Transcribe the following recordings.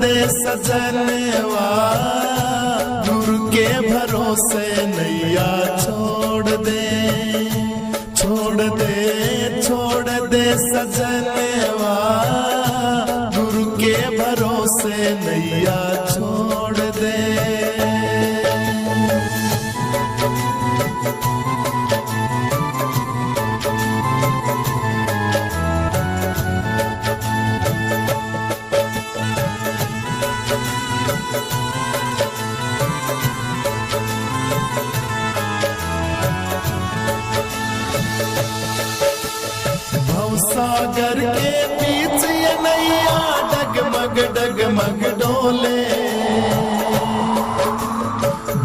दे सजनवा, गुरु के भरोसे नैया छोड़ दे, छोड़ दे, छोड़ दे सजनवा, गुरु के भरोसे नैया छोड़ दे। सागर के बीच ये नैया डगमग डगमग डोले,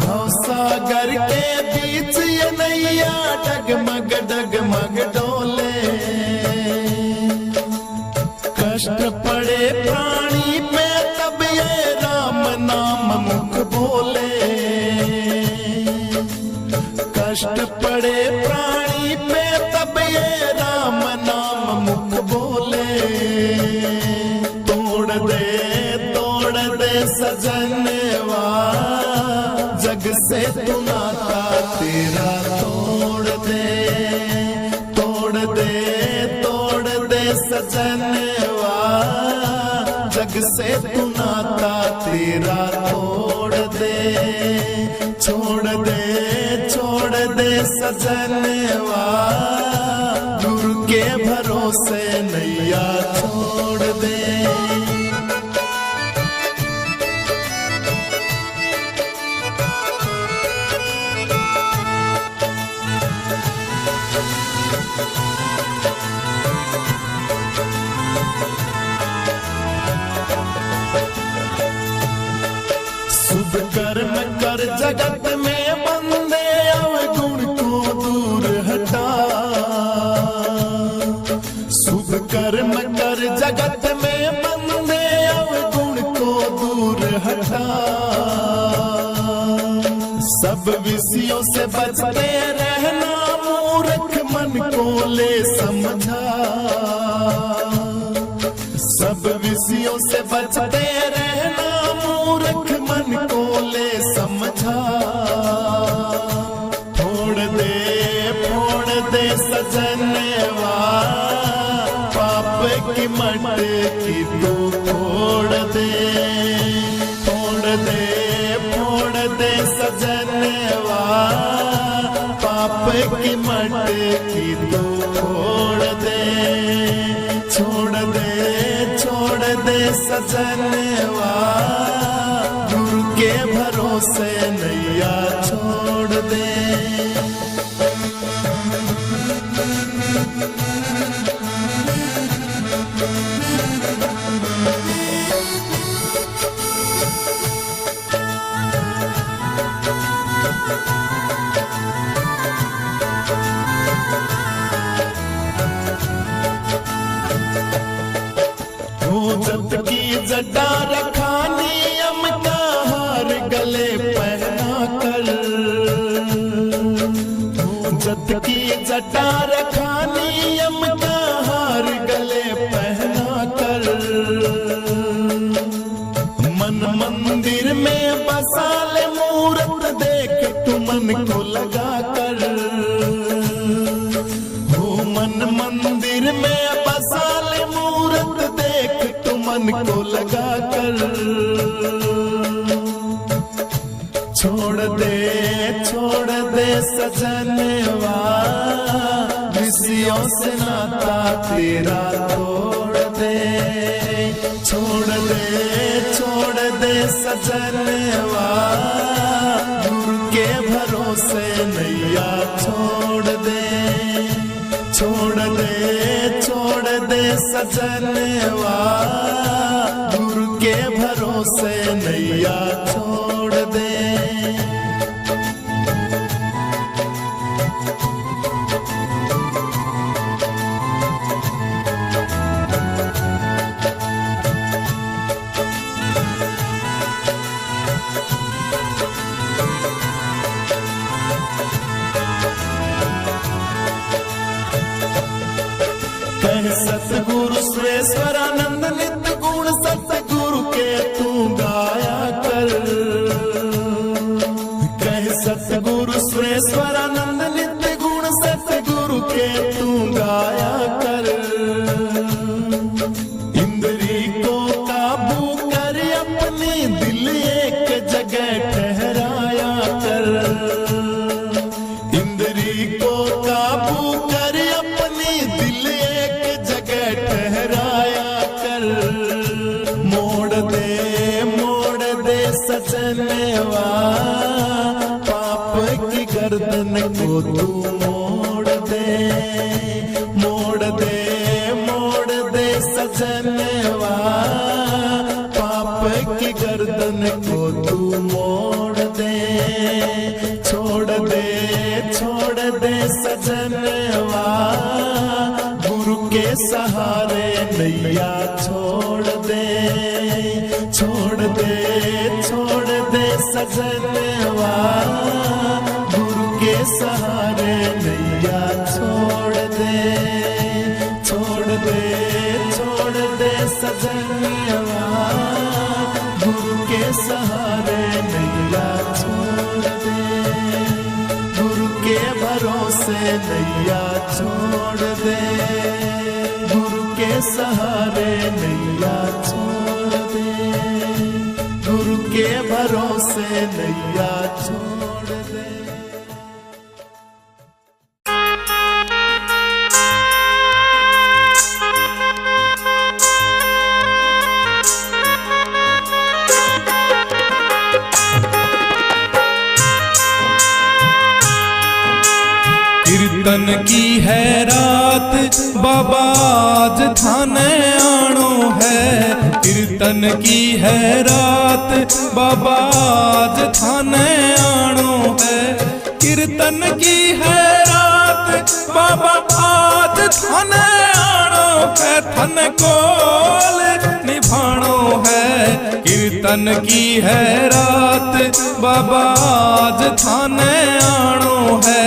भवसागर के बीच ये नैया डगमग डगमग डोले। कष्ट पड़े प्राणी पे तब ये राम नाम मुख बोले, कष्ट पड़े प्राणी पे तब ये राम नाम मुख बोले। तोड़ दे सजनवा, जग से तू नाता तेरा तोड़ दे, तोड़ दे, तोड़ दे सजनवा, जग से तू नाता तेरा तोड़ दे, छोड़ दे, छोड़ दे सजनवा, गुरु के भरोसे नैया छोड़ दे। शुभ कर्म कर जगत में बंदे, अवगुण को दूर हटा। शुभ कर्म कर जगत में बंदे, अवगुण को दूर हटा। सब विषयों से बचते रहना, मूर्ख मन को ले समझा। सब विषयों से बचते रहना, मूर्ख मन को ले समझा। फोड़ दे सजनवा, पाप की मटकी तू फोड़ दे, फोड़ दे, फोड़ दे सजनवा, पाप की मटकी तू फोड़ दे, छोड़ दे, छोड़ दे सजनवा, गुरु के भरोसे नैया छोड़ दे। जत की जटा रखा नियम का हार गले पहना कर, जत की जटा रखा नियम का हार गले पहना कर। मन मंदिर में बसा ले मूरत, देख तू मन को लगा कर। हो मन मंदिर में बसा ले मूरत, देख तू मन को लगा कर। छोड़ दे सजनवा, विषयों से नाता तेरा तोड़ दे, छोड़ दे सजनवा, गुरु के भरोसे नैया छोड़ दे, छोड़ दे सजनवा, गुरु के भरोसे नैया छोड़ दे। सतगुरु सुरेश्वरानंद नित्य गुण सतगुरु के तू सजनवा पाप की गर्दन को तू मोड़ दे मोड़ दे मोड़ दे सजनवा पाप की गर्दन को तू मोड़ दे छोड़ दे सजनवा गुरु के सहारे नैया छोड़ दे सजनवा गुरु के सहारे नैया छोड़ दे सजनवा गुरु के सहारे नैया छोड़ दे गुरु के भरोसे नैया छोड़ दे गुरु के सहारे नैया छोड़ दे गुरु के भरोसे नैया छोड़ दे। कीर्तन की है रात बाबा आज थाने आनो है। कीर्तन की है रात बाबा आज थाने आनो है। कीर्तन की है रात बाबा आज थाने आनो है। थन कोल निभानो है। कीर्तन की है रात बाबा आज थाने आनो है।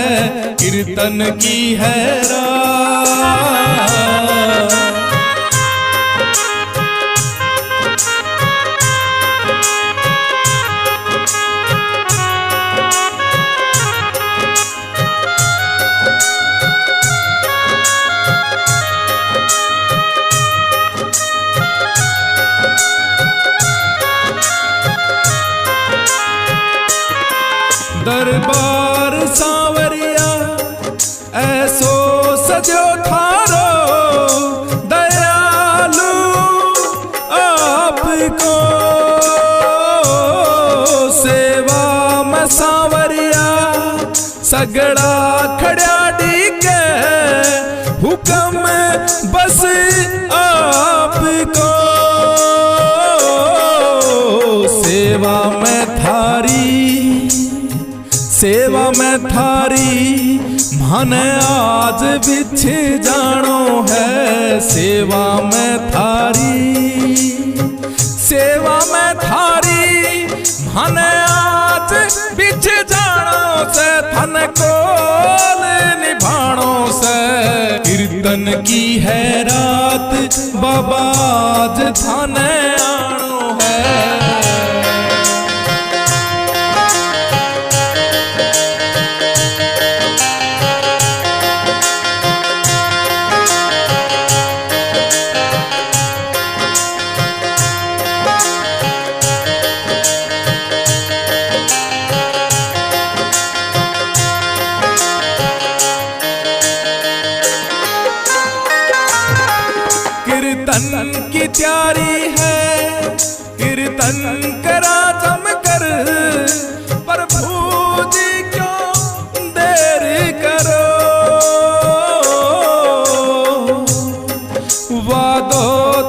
कीर्तन की है रात दरबार सांवरिया ऐसो सजो थारो दयालु आपको सेवा में सांवरिया सगड़ा खड़ा डीके हुक्म बस आपको सेवा में थारी मन आज बिछ जानो है। सेवा में थारी मन आज बिछ जानो से थन कोल निभानो से। कीर्तन की है रात बाबा आज थाने आनो है। कीर्तन की तैयारी है। कीर्तन करा जमकर प्रभु जी क्यों देर करो। वादो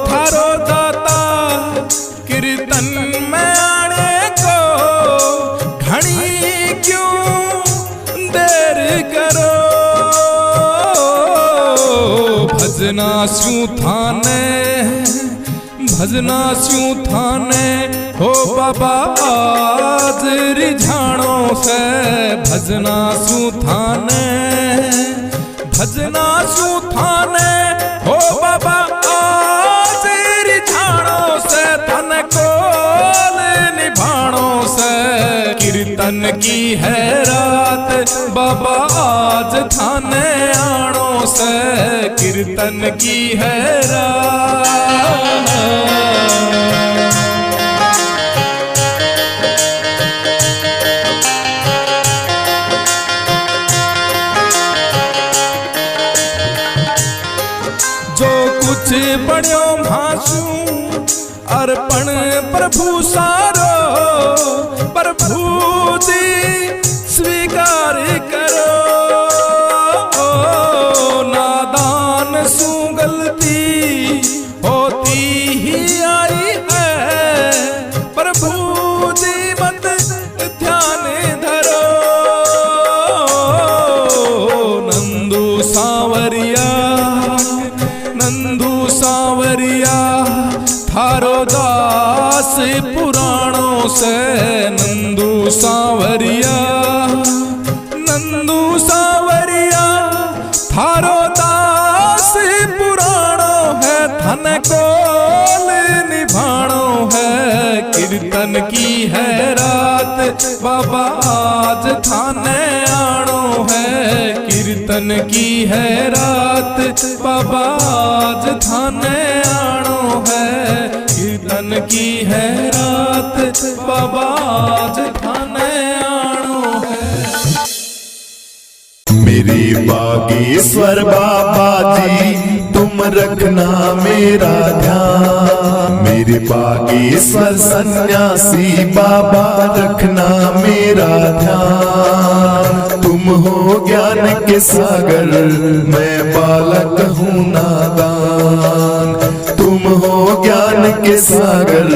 थारो दाता कीर्तन में आने को घनी क्यों देर करो। भजना स्यूं थाने हो बाबा आज रिझाणो से। भजना स्यूं थाने हो बाबा आज रिझाणो से। थन कोल निभाणो से। कीर्तन की है रात बाबा आज थाने आनो से। कीर्तन की है रात जो कुछ बड़ो भाषू अर्पण प्रभु सारो प्रभु जी स्वीकार करो। नादान सु गलती होती ही आई है, प्रभु जी मत ध्यान धरो। नंदू सांवरिया नंदू सांवरिया थारो दास पुराणों से। नंदू सांवरिया थारो दास पुराणो है, थन कोल निभाणो है। कीर्तन की है रात बाबा आज थाने आनो है। कीर्तन की है रात बाबा आज थाने आनो है। कीर्तन की है रात बाबा आज थाने आनो है। मेरे बागेश्वर बाबा जी तुम रखना मेरा ध्यान। मेरे बागेश्वर सन्यासी बाबा रखना मेरा ध्यान। तुम हो ज्ञान के सागर मैं बालक हूँ नादान। तुम हो ज्ञान के सागर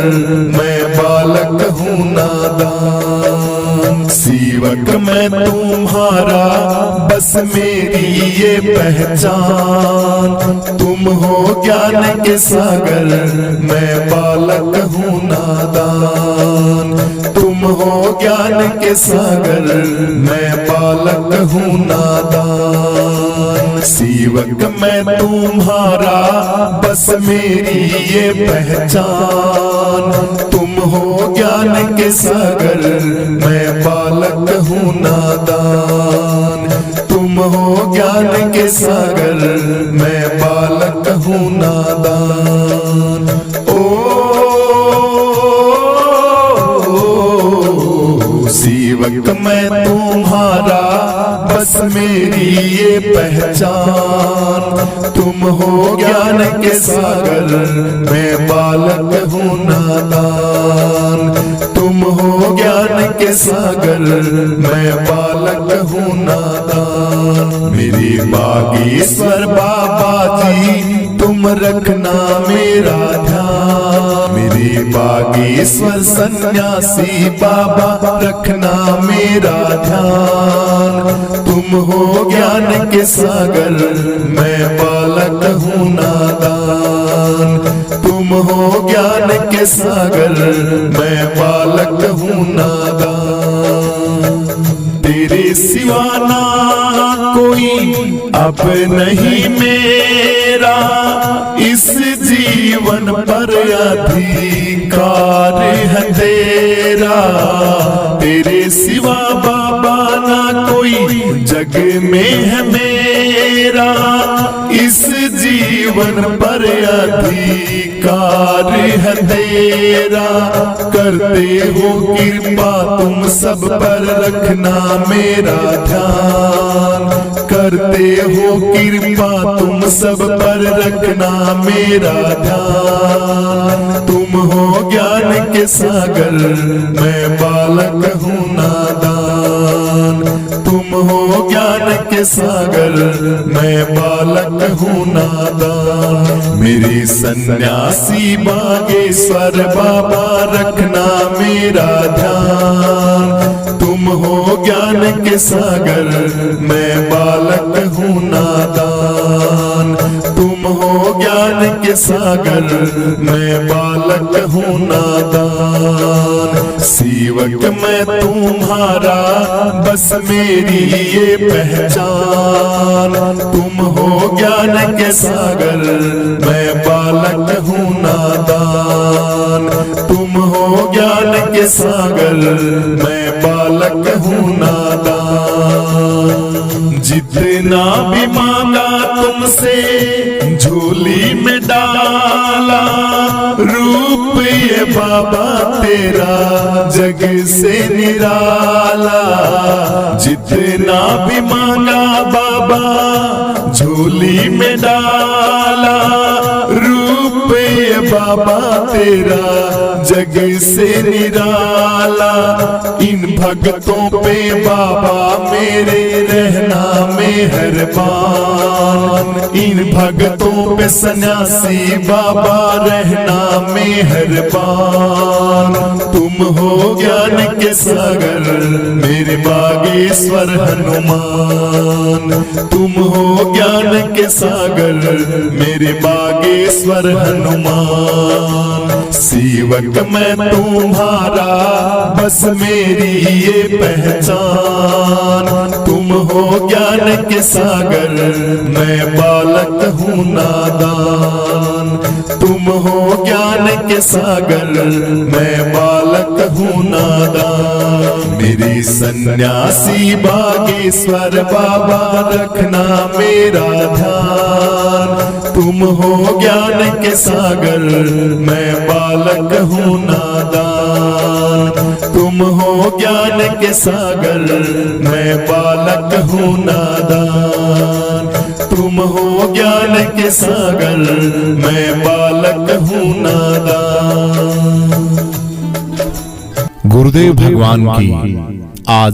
मैं बालक हूँ नादान। सेवक मैं तुम्हारा बस मेरी ये पहचान। तुम हो ज्ञान के सागर मैं बालक हूँ नादान। तुम हो ज्ञान के सागर मैं बालक हूँ नादान। सेवक मैं तुम्हारा बस मेरी ये पहचान। तुम हो ज्ञान के सागर मैं बालक हूँ नादान। तुम हो ज्ञान के सागर मैं बालक हूँ नादान। सेवक मैं तुम्हारा बस मेरी ये पहचान। तुम हो ज्ञान के सागर मैं बालक हूँ नादान। तुम हो ज्ञान के सागर मैं बालक हूँ नादान। मेरे बागेश्वर बाबा जी तुम रखना मेरा ध्यान। मेरे बागेश्वर सन्यासी बाबा रखना मेरा ध्यान। तुम हो ज्ञान के सागर मैं बालक हूँ नादान। तुम हो ज्ञान के सागर मैं बालक हूँ नादान। तेरे सिवाना कोई अब नहीं मेरा, इस जीवन पर अधिकार है तेरा। तेरे सिवा बाबा ना कोई जग में है मेरा, इस जीवन पर अधिकार है तेरा। करते हो कृपा तुम सब पर रखना मेरा ध्यान। करते हो कृपा तुम सब पर रखना मेरा ध्यान। तुम हो ज्ञान के सागर मैं बालक हूँ नादान। तुम हो ज्ञान के सागर मैं बालक हूँ नादान। मेरे सन्यासी बागेश्वर बाबा रखना मेरा ध्यान। तुम हो ज्ञान के सागर मैं बालक हूँ नादान। तुम हो ज्ञान के सागर मैं बालक हूँ नादान। सेवक मैं तुम्हारा बस मेरी ये पहचान। तुम हो ज्ञान के सागर मैं बालक हूँ नादान। तुम हो ज्ञान के सागर मैं बालक हूँ नादान। जितना भी मांगा तुमसे झोली में डाला, रूप ये बाबा तेरा जग से निराला। जितना भी मांगा बाबा झोली में डाला, रूप ये बाबा तेरा जग से निराला। इन भक्तों पे बाबा मेरे रहना मेहरबान। इन भक्तों पे सन्यासी बाबा रहना मेहरबान। तुम हो ज्ञान के सागर मेरे बागेश्वर हनुमान। तुम हो ज्ञान के सागर मेरे बागेश्वर हनुमान। सेवक मैं तुम्हारा बस मेरी ये पहचान। तुम हो ज्ञान के सागर मैं बालक हूँ नादान। तुम हो ज्ञान के सागर मैं बालक हूँ नादान। मेरी सन्यासी बागेश्वर बाबा रखना मेरा ध्यान। तुम हो ज्ञान के सागर मैं बालक हूँ नादान। तुम हो ज्ञान के सागर मैं बालक हूँ नादान। तुम हो ज्ञान के सागर मैं बालक हूँ नादान। गुरुदेव भगवान की आज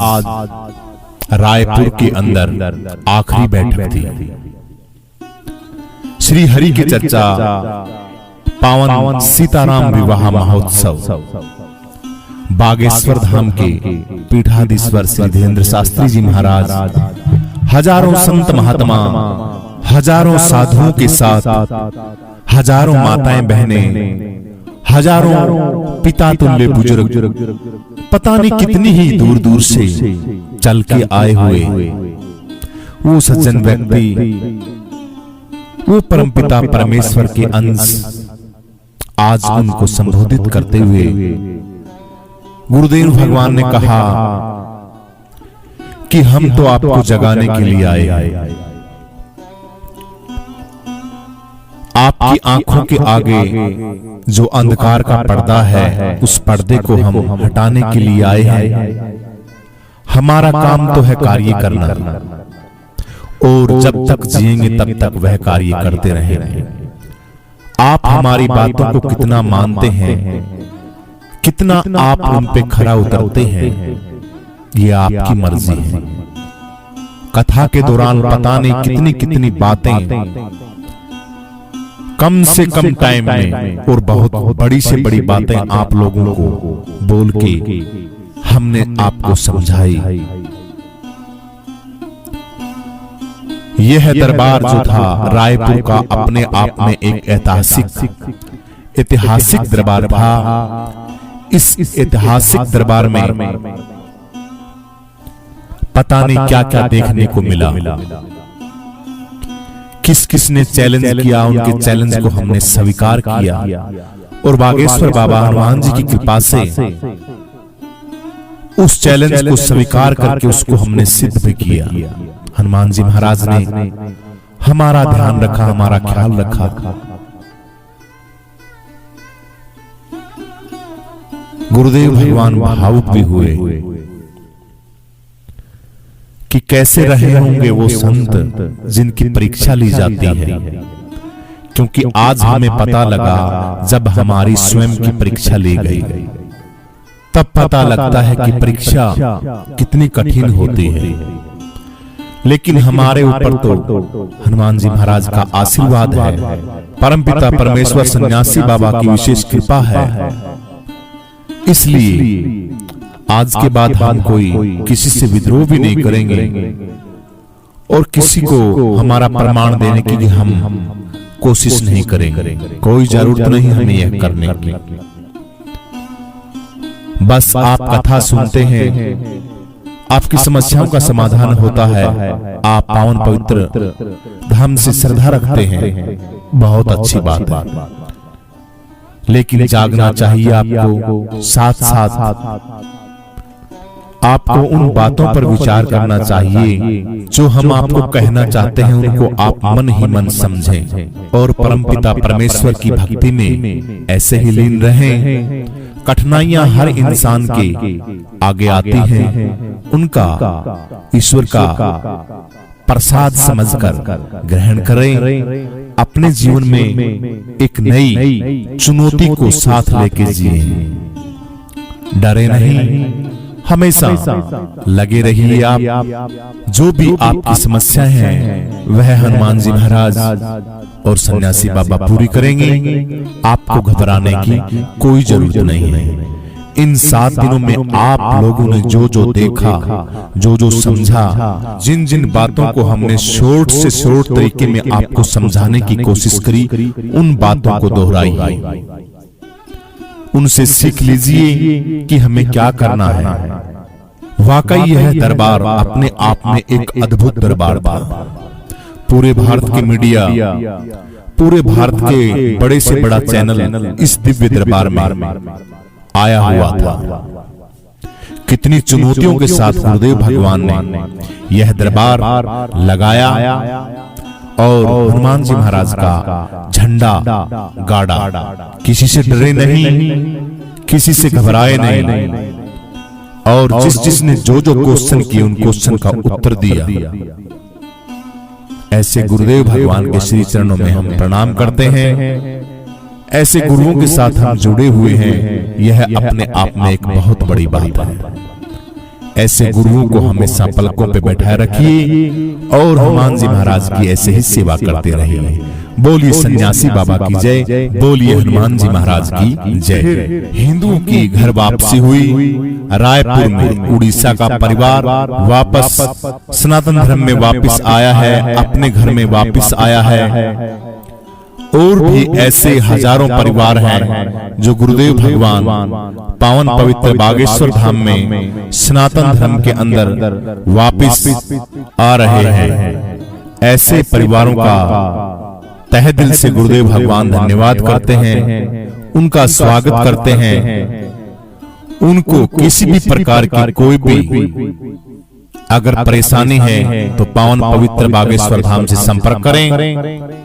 रायपुर के अंदर आखिरी बैठक थी। श्री हरि की चर्चा पावन सीताराम विवाह महोत्सव बागेश्वर धाम के पीठाधीश्वर श्री धीरेन्द्र शास्त्री जी महाराज, हजारों संत महात्मा, हजारों साधुओं के साथ हजारों माताएं बहनें, हजारों पिता तुल्य बुजुर्ग, पता नहीं कितनी ही दूर दूर से चल के आए हुए वो सज्जन व्यक्ति, वो परमपिता परमेश्वर के अंश आज उनको संबोधित करते हुए गुरुदेव भगवान ने कहा कि हम तो आपको जगाने के लिए आए हैं। आपकी आंखों के आगे जो अंधकार का पर्दा है उस पर्दे को हम हटाने के लिए आए हैं। हमारा काम तो है कार्य करना और जब तक जिएंगे तब तक वह कार्य करते रहेंगे। आप हमारी बातों को कितना मानते हैं, कितना आप उन पे खरा उतरते हैं, ये आपकी मर्जी है। कथा के दौरान पता नहीं कितनी कितनी बातें कम से कम टाइम में और बहुत बड़ी से बड़ी बातें आप लोगों को बोल के हमने आपको समझाई। यह दरबार जो था रायपुर का अपने आप में एक ऐतिहासिक दरबार था। इस ऐतिहासिक दरबार में पता नहीं क्या क्या देखने को मिला। किस किस ने चैलेंज किया, उनके चैलेंज को हमने स्वीकार किया और बागेश्वर बाबा हनुमान जी की कृपा से उस चैलेंज को स्वीकार करके उसको हमने सिद्ध भी किया। हनुमान जी महाराज ने हमारा ध्यान रखा, हमारा ख्याल रखा। गुरुदेव भगवान भावुक भी हुए कि कैसे रहे होंगे वो संत जिनकी परीक्षा ली जाती है, क्योंकि आज हमें पता लगा जब हमारी स्वयं की परीक्षा ली गई तब पता लगता है कि परीक्षा कितनी कठिन होती है। लेकिन हमारे ऊपर तो हनुमान जी महाराज का आशीर्वाद है, परमपिता परमेश्वर सन्यासी बाबा की विशेष कृपा है। इसलिए आज के बाद हम कोई किसी से विद्रोह भी नहीं करेंगे और किसी को हमारा प्रमाण देने की हम कोशिश नहीं करेंगे। कोई जरूरत नहीं हमें यह करने की। बस आप कथा सुनते हैं, आपकी समस्याओं का समाधान होता है, आप पावन पवित्र धाम से श्रद्धा रखते हैं, बहुत अच्छी बात है। लेकिन जागना चाहिए आपको, साथ साथ आपको उन बातों पर विचार करना चाहिए जो हम आपको कहना चाहते हैं, उनको आप मन ही मन समझें और परमपिता परमेश्वर की भक्ति में ऐसे ही लीन रहें। कठिनाइयां हर इंसान के आगे आती हैं, उनका ईश्वर का प्रसाद समझकर ग्रहण करें। अपने जीवन में एक नई चुनौती को साथ लेके जिए। डरे नहीं, हमेशा लगे रहिए। आप जो भी आपकी समस्या है वह हनुमान जी महाराज और सन्यासी बाबा पूरी करेंगे। आपको घबराने की कोई जरूरत नहीं है। इन 7 दिनों में आप लोगों ने जो जो देखा, जो जो समझा, जिन जिन बातों को हमने शॉर्ट से शॉर्ट तरीके में आपको समझाने की कोशिश करी, उन बातों को दोहराइए, उनसे सीख लीजिए कि हमें क्या करना है। वाकई यह दरबार अपने आप में एक अद्भुत दरबार था। पूरे भारत की मीडिया, पूरे भारत के बड़े से बड़ा चैनल इस दिव्य दरबार में आया हुआ था। कितनी चुनौतियों के साथ गुरुदेव भगवान ने यह दरबार लगाया और हनुमान जी महाराज का झंडा गाड़ा। किसी से डरे नहीं, किसी से घबराए नहीं, और जिसने जो जो क्वेश्चन किए उन क्वेश्चन का उत्तर दिया। ऐसे गुरुदेव भगवान के श्री चरणों में हम प्रणाम करते हैं। ऐसे गुरुओं के साथ हम जुड़े हुए हैं, यह अपने आप में एक बहुत बड़ी बात है। ऐसे गुरुओं को हमेशा पलकों पे बैठाए रखिए और हनुमान जी महाराज की ऐसे ही सेवा करते रहिए। बोलिए सन्यासी बाबा की जय, बोलिए हनुमान जी महाराज की जय। हिंदुओं की घर वापसी हुई। रायपुर में उड़ीसा का परिवार वापस सनातन धर्म में वापस आया है, अपने घर में वापस आया है। और भी ऐसे हजारों परिवार हैं जो गुरुदेव भगवान पावन पवित्र बागेश्वर धाम में सनातन धर्म के अंदर वापस आ रहे हैं। ऐसे परिवारों का तहे दिल से गुरुदेव भगवान धन्यवाद करते हैं, उनका स्वागत करते हैं। उनको किसी भी प्रकार की कोई भी अगर परेशानी है तो पावन पवित्र बागेश्वर धाम से संपर्क करें।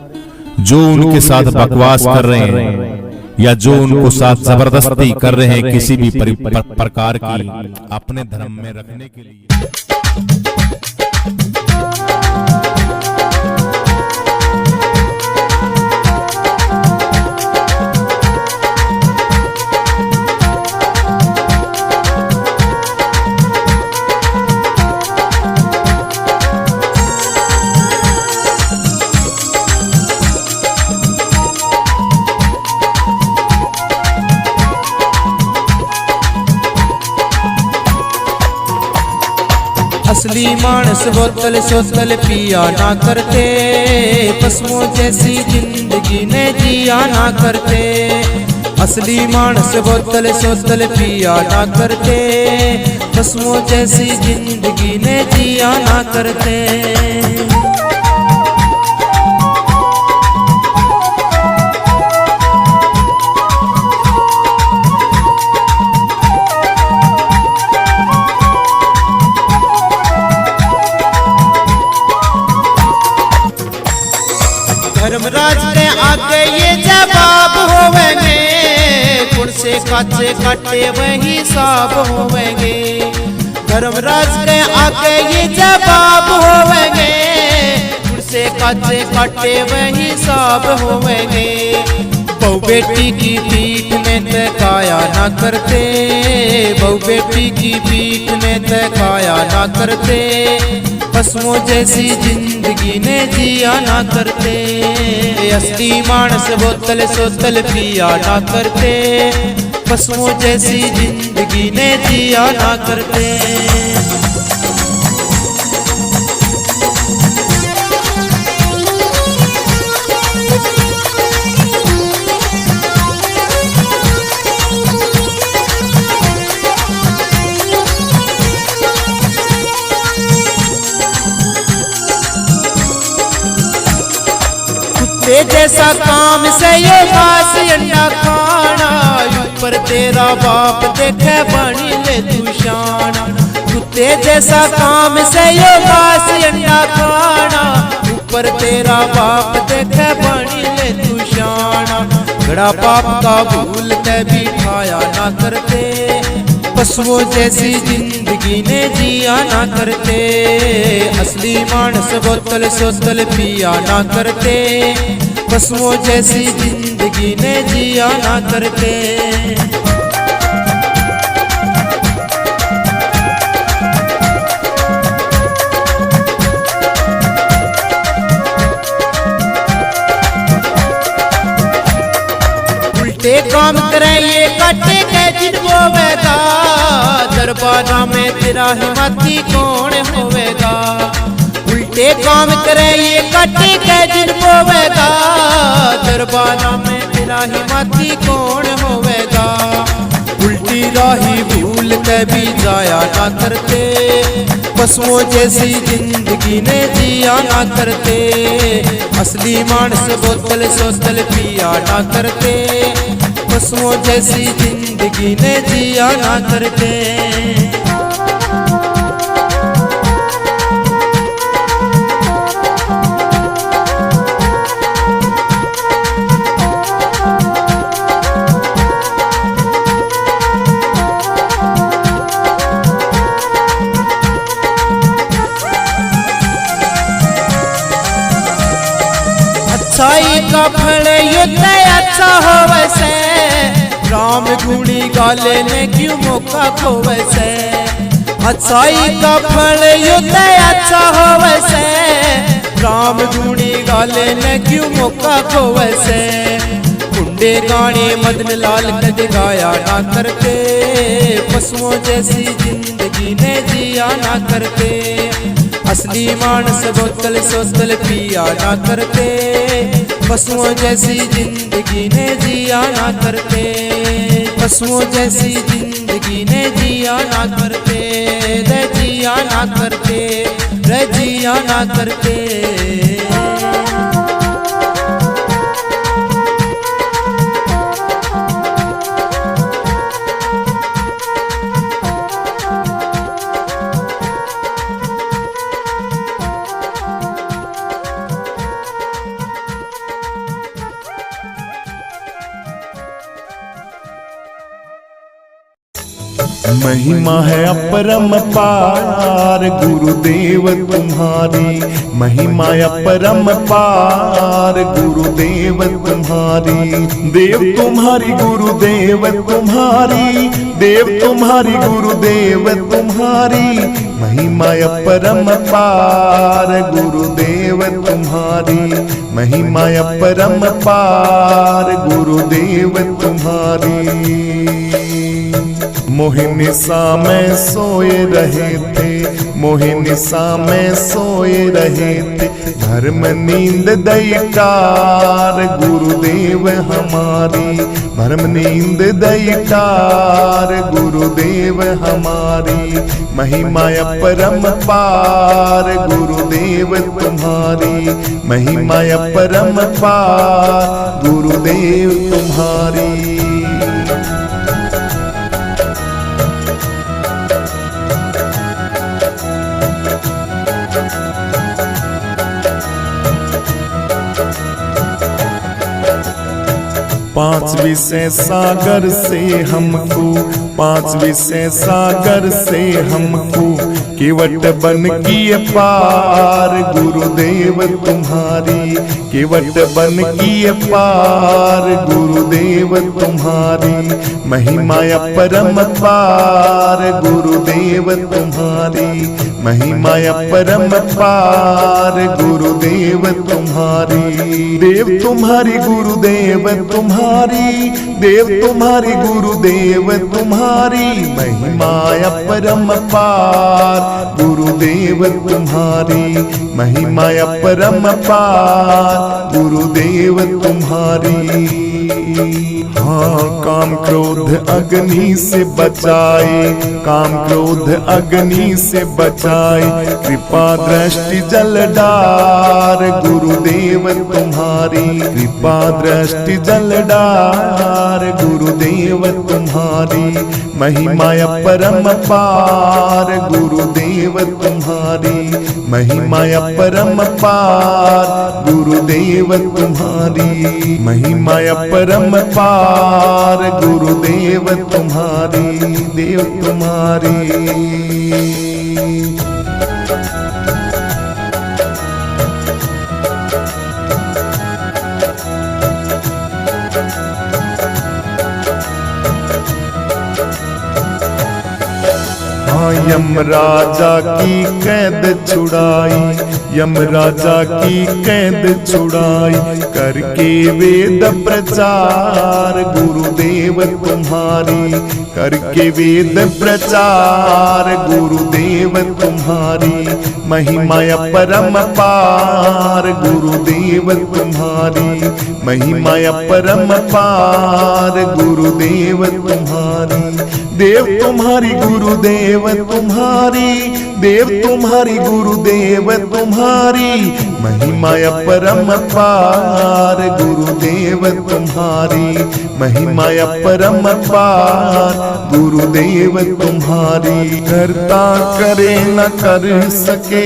जो उनके साथ बकवास कर रहे हैं या जो उनको साथ जबरदस्ती कर रहे हैं किसी भी प्रकार की अपने धर्म में रखने के लिए, असली मानस बोतल सोतल पिया ना करते, पशुओं जैसी जिंदगी ने जिया ना करते। असली मानस बोतल सोतल पिया ना करते, पशुओं जैसी जिंदगी ने जिया ना करते। धर्मराज के आगे ये जवाब होवेंगे, गुण से काचे काटे वही साफ होवेंगे। धर्मराज के आगे ये जवाब होवेंगे, गुण से काचे काटे वही साफ होवेंगे। बहु बेटी की पीठ में तकाया ना करते, बहु बेटी की पीठ में तकाया ना करते। पशुओं जैसी जिंदगी ने जिया ना करते। असली मानस बोतल सोतल पिया ना करते, पशुओं जैसी जिंदगी ने जिया ना करते। जैसा काम से ये घास अंडा खाना, ऊपर तेरा बाप देखे बनी ले तू शान। कुत्ते जैसा काम से ये घास अंडा खाना, ऊपर तेरा बाप देखे बनी ले तू शान। बड़ा पाप का भूल ते भी खाया ना करते, पशुओं जैसी जिंदगी ने जिया ना करते। असली मानस बोतल सोतल पिया ना करते, पशुओं जैसी जिंदगी ने जिया ना करते। उल्टे काम करे ये कटे के जिन होवेगा, दरबारा में तेरा हिम्मती कौन होवेगा। उल्टे काम करे ये कटे के जिन होवेगा, दरबारा में तेरा हिम्मती कौन होवेगा। उल्टी राही भूल के भी जाया ना करते, पशुओं जैसी जिंदगी ने जिया ना करते। असली मानस बोतल सोतल पिया ना करते, पशुओं जैसी जिंदगी ने जिया ना करते। अच्छाई का फल युद्ध अच्छा होवे से, राम गुणी गाले ने क्यों मौका खोवे से। अच्छाई का फल युद्ध अच्छा होवे से, राम गुणी गाले ने क्यों मौका खोवे से। कुंडे गाने मदन लाल कद गाया ना करते, पशुओं जैसी जिंदगी ने जिया ना करते। असली मानस बोतल सोतल पिया ना करते, पशुओं जैसी जिंदगी ने जिया ना करते। पशुओं जैसी जिंदगी ने जिया ना करते, रे जिया ना करते, रे जिया ना करते। महिमा है अपरंपार गुरुदेव तुम्हारी, महिमा अपरंपार गुरुदेव तुम्हारी। देव तुम्हारी गुरुदेव तुम्हारी, देव तुम्हारी गुरुदेव तुम्हारी। महिमा अपरंपार गुरुदेव तुम्हारी, महिमा अपरंपार गुरुदेव तुम्हारी। मोहिनी सा में सोए रहे थे, मोहिनी सा में सोए रहे थे। धर्म नींद दैकार गुरुदेव हमारी, धर्म नींद दैकार गुरुदेव हमारी। महिमा अपरंपार गुरुदेव तुम्हारी, महिमा अपरंपार गुरुदेव तुम्हारी। पांच विषय सागर से हमको, पांच विषय सागर से हमको केवट बन किए पार गुरुदेव तुम्हारी, केवट बन किए पार गुरुदेव तुम्हारी। महिमा अपरंपार गुरुदेव तुम्हारी, महिमा अपरंपार गुरुदेव तुम्हारी। देव तुम्हारी गुरुदेव तुम्हारी, देव तुम्हारी गुरुदेव तुम्हारी। महिमा अपरंपार गुरुदेव तुम्हारी, महिमा अपरंपार गुरुदेव तुम्हारी। हाँ काम क्रोध अग्नि से बचाए, काम क्रोध अग्नि से बचाए। कृपा दृष्टि जलडार गुरुदेव तुम्हारी, कृपा दृष्टि जलडार गुरुदेव तुम्हारी। महिमा अपरंपार गुरुदेव तुम्हारी, महिमा अपरंपार गुरुदेव तुम्हारी। महिमा अपरंपार गुरुदेव तुम्हारी, देव तुम्हारी। हाँ यमराजा की कैद छुड़ाई, यमराजा की कैद छुड़ाई, करके वेद प्रचार गुरुदेव तुम्हारी, करके वेद प्रचार गुरुदेव तुम्हारी, महिमा परम पार गुरुदेव तुम्हारी, महिमा परम पार गुरुदेव तुम्हारी, देव तुम्हारी गुरुदेव तुम्हारी, देव तुम्हारी गुरुदेव तुम्हारी, महिमा परम पार गुरुदेव तुम्हारी, महिमा परम पार गुरुदेव तुम्हारी। करता करे न कर सके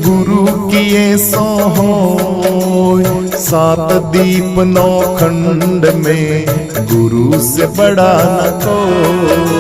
गुरु किए सो होय, सात दीप नौ खंड में गुरु से बड़ा न कोई।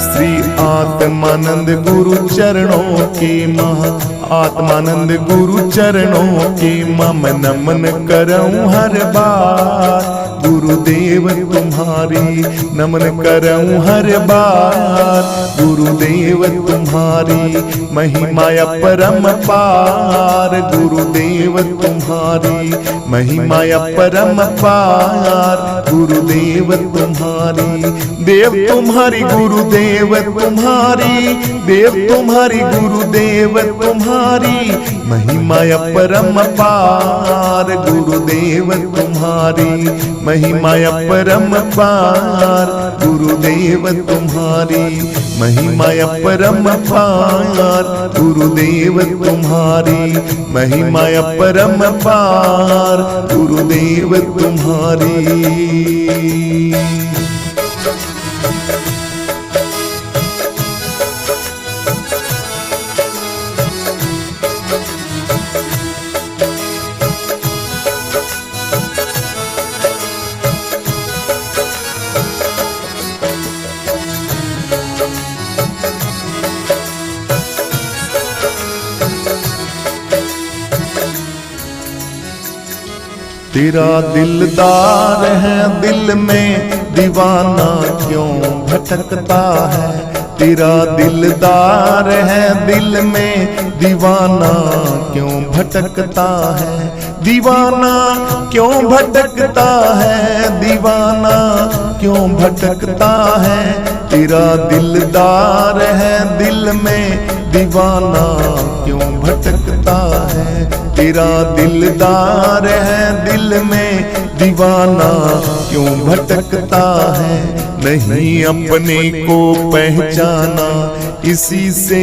श्री आत्मानंद गुरु चरणों की महा, आत्मानंद गुरु चरणों की मम नमन करऊं हर बार, गुरुदेव तुम्हारी नमन करऊं हर बार, गुरुदेव तुम्हारी महिमा परम पार, गुरुदेव तुम्हारी महिमा परम पार, गुरुदेव तुम्हारी, देव तुम्हारी गुरुदेव तुम्हारी, देव तुम्हारी गुरुदेव तुम्हारी, महिमा परम पार, गुरुदेव तुम्हारी महिमा परम पार, गुरुदेव तुम्हारी महिमा परम पार, गुरुदेव तुम्हारी महिमा परम पार, गुरुदेव तुम्हारी। तेरा दिलदार है दिल में दीवाना क्यों भटकता है, तेरा दिलदार है दिल में दीवाना क्यों भटकता है, दीवाना क्यों भटकता है, दीवाना क्यों भटकता है, तेरा दिलदार है दिल में दीवाना क्यों भटकता है, तेरा दिलदार है दिल में दीवाना क्यों भटकता है, नहीं अपने को पहचाना इसी से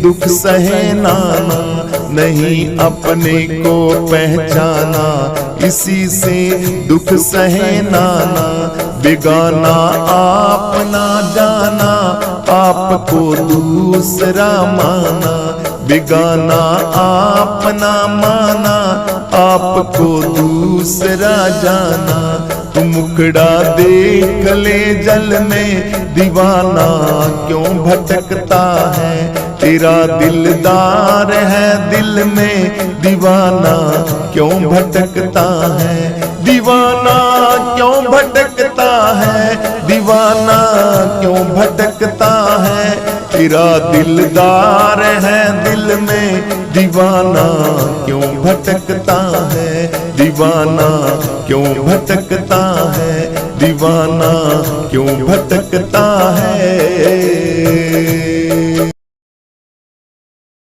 दुख सहे नाना, नहीं अपने को पहचाना इसी से दुख सहे नाना, बेगाना आप ना जाना आपको दूसरा माना, बेगाना आप ना माना आपको दूसरा जाना, तुम मुखड़ा देख ले जल में दीवाना क्यों भटकता है, तेरा दिलदार है दिल में दीवाना क्यों भटकता है, दीवाना क्यों भटकता है, दीवाना क्यों भटकता है, तेरा दिलदार है दिल में दीवाना क्यों भटकता है, दीवाना क्यों भटकता है, दीवाना क्यों भटकता है।